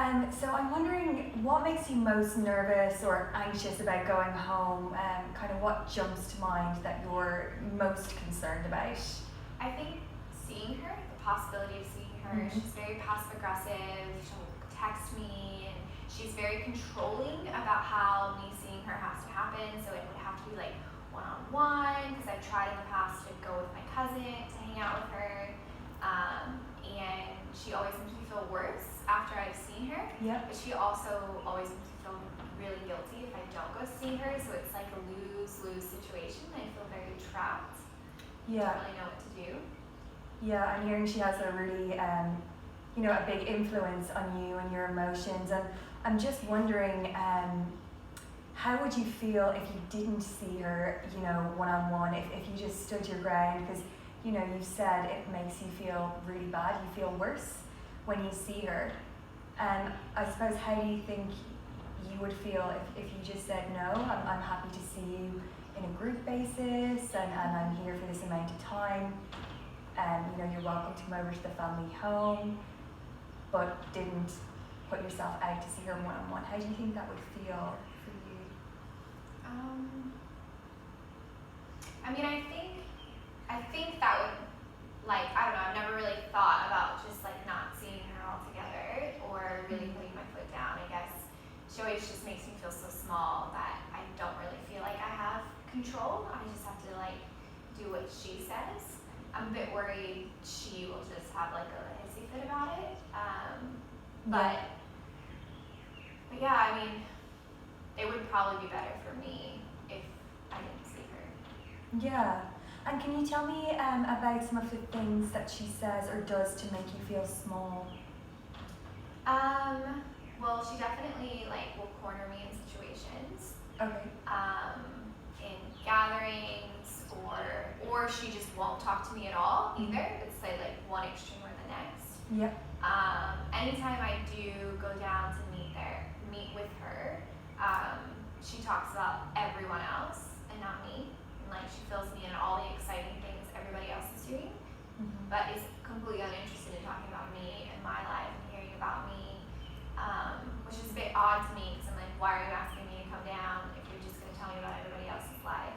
So I'm wondering what makes you most nervous or anxious about going home, kind of what jumps to mind that you're most concerned about? I think seeing her, the possibility of seeing her, she's very passive aggressive. She'll text me, and she's very controlling about how me seeing her has to happen. So it would have to be like one-on-one, because I've tried in the past to go with my cousin to hang out with her, and she always makes me feel worse after I've seen her. Yep. But she also always makes me feel really guilty if I don't go see her. So it's like a lose-lose situation. I feel very trapped. Yeah. Don't really know what to do. Yeah, I'm hearing she has a really, a big influence on you and your emotions. And I'm just wondering, how would you feel if you didn't see her, one-on-one, if you just stood your ground? Because, you've said it makes you feel really bad, you feel worse when you see her. And I suppose, how do you think you would feel if you just said, no, I'm happy to see you in a group basis, and I'm here for this amount of time, and you're welcome to come over to the family home, but didn't put yourself out to see her one-on-one? How do you think that would feel for you? I think that would, I don't know, I've never really thought about just not seeing her altogether or really putting my foot down. I guess she always just makes me feel so small that I don't really feel like I have control. I just have to do what she says. I'm a bit worried she will just have a hissy fit about it. But yeah, it would probably be better for me if I didn't see her. Yeah. And can you tell me about some of the things that she says or does to make you feel small? Well, she definitely will corner me in situations. Okay. In gatherings, or she just won't talk to me at all either. It's one extreme or the next. Yep. Anytime I do go down to meet with her, she talks about everyone else and not me. And she fills me in all the exciting things everybody else is doing, but is completely uninterested in talking about me and my life and hearing about me, which is a bit odd to me, because I'm why are you asking me to come down if you're just going to tell me about everybody else's life?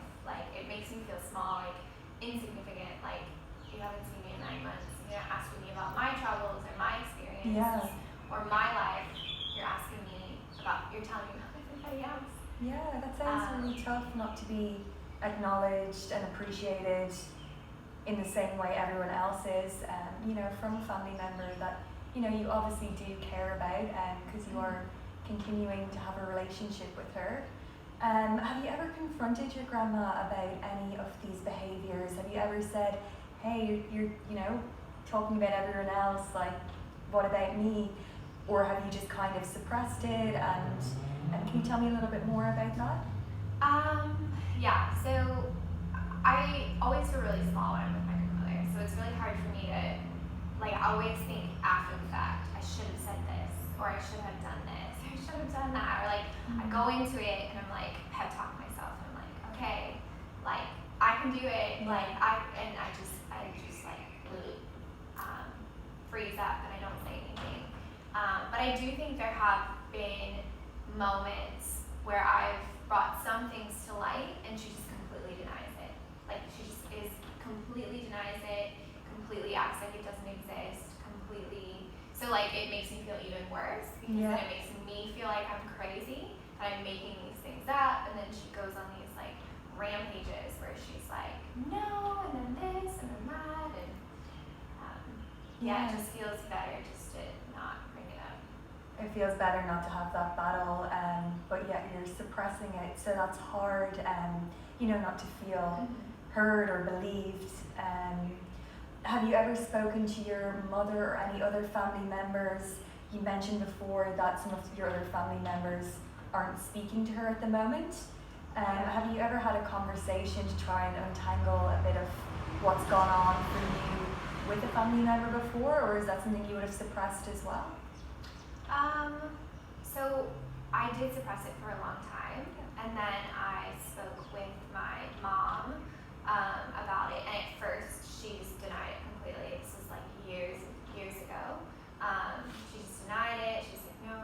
It makes me feel small, insignificant, you haven't seen me in 9 months, you're not asking me about my troubles or my experiences or my life, you're telling me about everybody else. Yeah, that sounds really tough not to be acknowledged and appreciated in the same way everyone else is, from a family member that, you obviously do care about, because you are continuing to have a relationship with her. Have you ever confronted your grandma about any of these behaviours? Have you ever said, hey, you're talking about everyone else, what about me? Or have you just kind of suppressed it, and can you tell me a little bit more about that? Yeah, so I always feel really small when I'm with my grandmother, so it's really hard for me to, I always think after the fact, I should have said this, or I should have done this, or I should have done that, or I go into it and I'm pep talk myself, and I'm okay, I can do it, I just freeze up and I don't say anything. But I do think there have been moments where I've brought some things to light and she just completely denies it. She just completely denies it, completely acts like it doesn't exist, completely. So it makes me feel even worse, because then it makes me feel like I'm crazy, that I'm making these things up, and then she goes on these rampages where she's no, and then this, and then that, and it just feels better just to not bring it up. It feels better not to have that battle, but yet you're suppressing it, so that's hard, not to feel heard or believed. Have you ever spoken to your mother or any other family members? You mentioned before that some of your other family members aren't speaking to her at the moment. Have you ever had a conversation to try and untangle a bit of what's gone on for you with a family member before, or is that something you would have suppressed as well? So I did suppress it for a long time, and then I spoke with my mom about it, and at first she just denied it completely. This was years ago. She just denied it. She's no,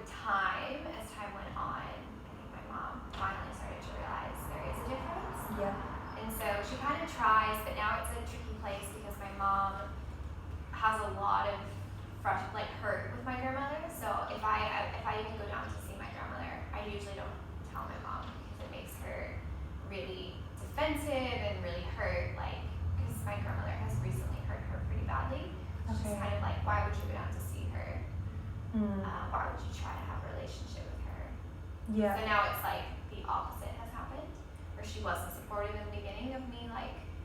time, as time went on, I think my mom finally started to realize there is a difference. Yeah. And so she kind of tries, but now it's a tricky place because my mom has a lot of hurt with my grandmother. So if I even go down to see my grandmother, I usually don't tell my mom because it makes her really defensive and really hurt. Because my grandmother has recently hurt her pretty badly. Okay. She's kind of like, why would you go down to see her? Why would you try to have a relationship with her? Yeah. So now it's like the opposite has happened, where she wasn't supportive in the beginning of me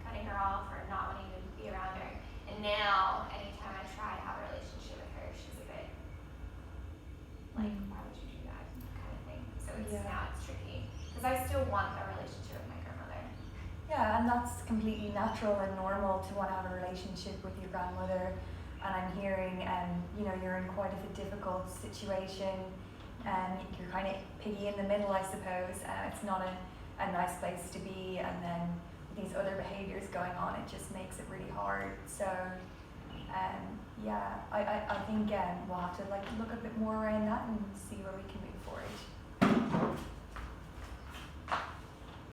cutting her off or not wanting to be around her, and now anytime I try to have a relationship with her, she's a bit why would you do that kind of thing. So now it's tricky because I still want a relationship with my grandmother. Yeah, and that's completely natural and normal to want to have a relationship with your grandmother. And I'm hearing, you're in quite a difficult situation, and you're kind of piggy in the middle, I suppose. It's not a nice place to be, and then these other behaviors going on, it just makes it really hard. So, I think we'll have to look a bit more around that and see where we can move forward.